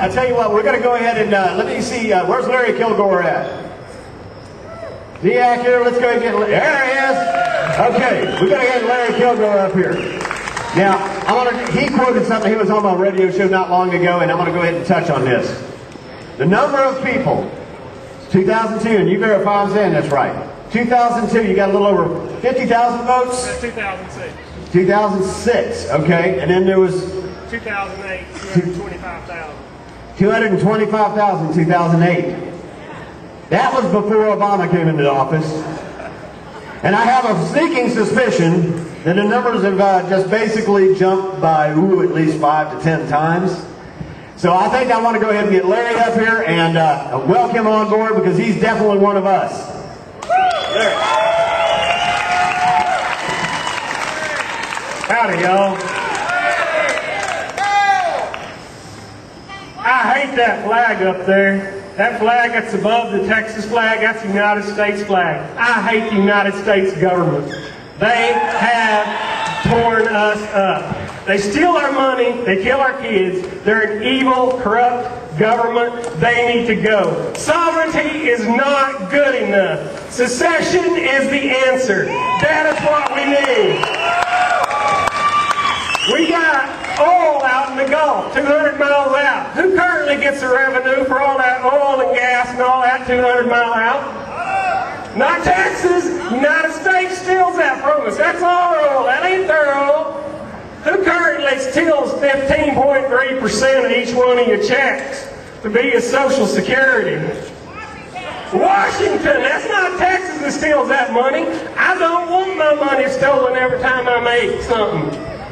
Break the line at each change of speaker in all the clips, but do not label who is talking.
I tell you what, we're going to go ahead and let me see. Where's Larry Kilgore at? Is he out here? Let's go ahead and get. There he is. Okay, we're going to get Larry Kilgore up here. Now, he quoted something he was on my radio show not long ago, and I'm going to go ahead and touch on this. The number of people, 2002, and you verify I'm saying that's right. 2002, you got a little over 50,000 votes?
That's 2006.
2006, okay. And then there was
2008, 225,000.
225,000 in 2008. That was before Obama came into office. And I have a sneaking suspicion that the numbers have just basically jumped by, at least 5 to 10 times. So I think I want to go ahead and get Larry up here and welcome him on board because he's definitely one of us. Larry.
Howdy, y'all. I hate that flag up there. That flag that's above the Texas flag, that's the United States flag. I hate the United States government. They have torn us up. They steal our money, they kill our kids. They're an evil, corrupt government. They need to go. Sovereignty is not good enough. Secession is the answer. That is what we need. We got oil out in the Gulf, 200 miles out. Who currently gets the revenue for all that oil and gas and all that 200 mile out? Not Texas. United States steals that from us. That's our oil. That ain't their oil. Who currently steals 15.3% of each one of your checks to be your Social Security? Washington. That's not Texas that steals that money. I don't want my money stolen every time I make something.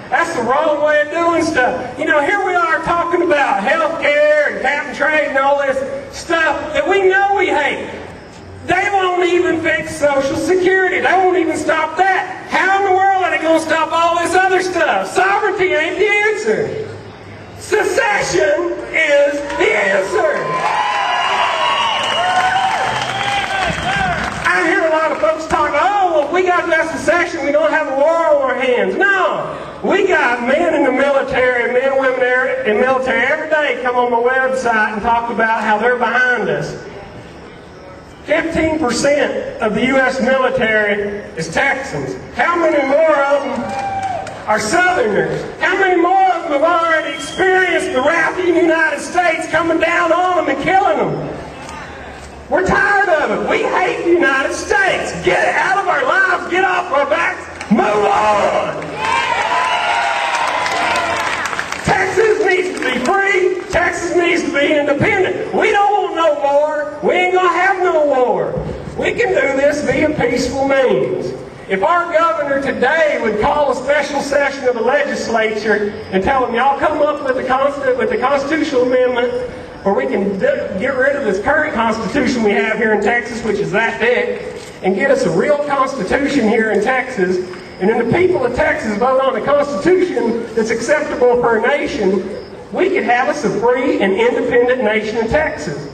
That's the wrong way of doing stuff. You know, here we are talking about health care and cap and trade and all this stuff that we know we hate. They won't even fix Social Security. They won't even stop that. How in the world are they going to stop all this other stuff? Sovereignty ain't the answer. Secession is the answer. I hear a lot of folks talk, oh, well, we got that secession, we don't have a war on our hands. No. We got men in the military, men and women in the military every day come on my website and talk about how they're behind us. 15% of the U.S. military is Texans. How many more of them are Southerners? How many more of them have already experienced the wrath of the United States coming down on them and killing them? We're tired of it. We hate the United States. Get it out of our lives. Get off our backs. Move on. Texas needs to be free. Texas needs to be independent. We don't want no war. We ain't going to have no war. We can do this via peaceful means. If our governor today would call a special session of the legislature and tell them, y'all come up with the constitutional amendment where we can get rid of this current constitution we have here in Texas, which is that thick, and get us a real constitution here in Texas, and then the people of Texas vote on a constitution that's acceptable for a nation, we could have us a free and independent nation in Texas.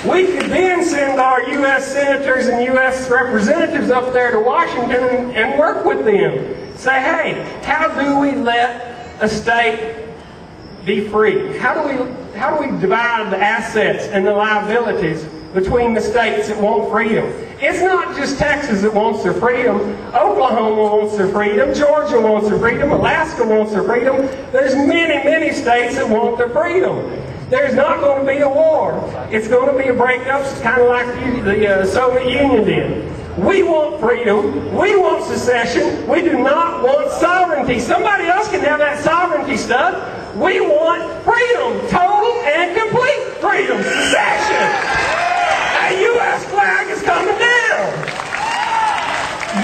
We could then send our U.S. senators and U.S. representatives up there to Washington and work with them. Say, hey, how do we let a state be free? How do we divide the assets and the liabilities between the states that want freedom? It's not just Texas that wants their freedom. Oklahoma wants their freedom. Georgia wants their freedom. Alaska wants their freedom. There's many, many states that want their freedom. There's not going to be a war. It's going to be a breakup. It's kind of like the Soviet Union did. We want freedom. We want secession. We do not want sovereignty. Somebody else can have that sovereignty stuff. We want freedom. Total and complete freedom. Secession. A U.S. flag is coming down.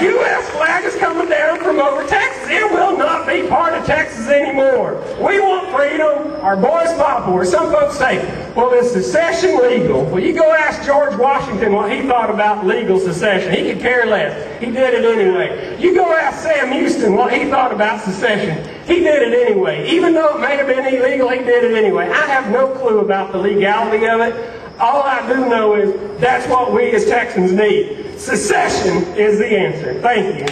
U.S. flag is coming down from over Texas. It will not be part of Texas anymore. We want freedom. Our boys fought for it. Some folks say, well, is secession legal? Well, you go ask George Washington what he thought about legal secession. He could care less. He did it anyway. You go ask Sam Houston what he thought about secession. He did it anyway. Even though it may have been illegal, he did it anyway. I have no clue about the legality of it. All I do know is that's what we as Texans need. Secession is the answer. Thank you.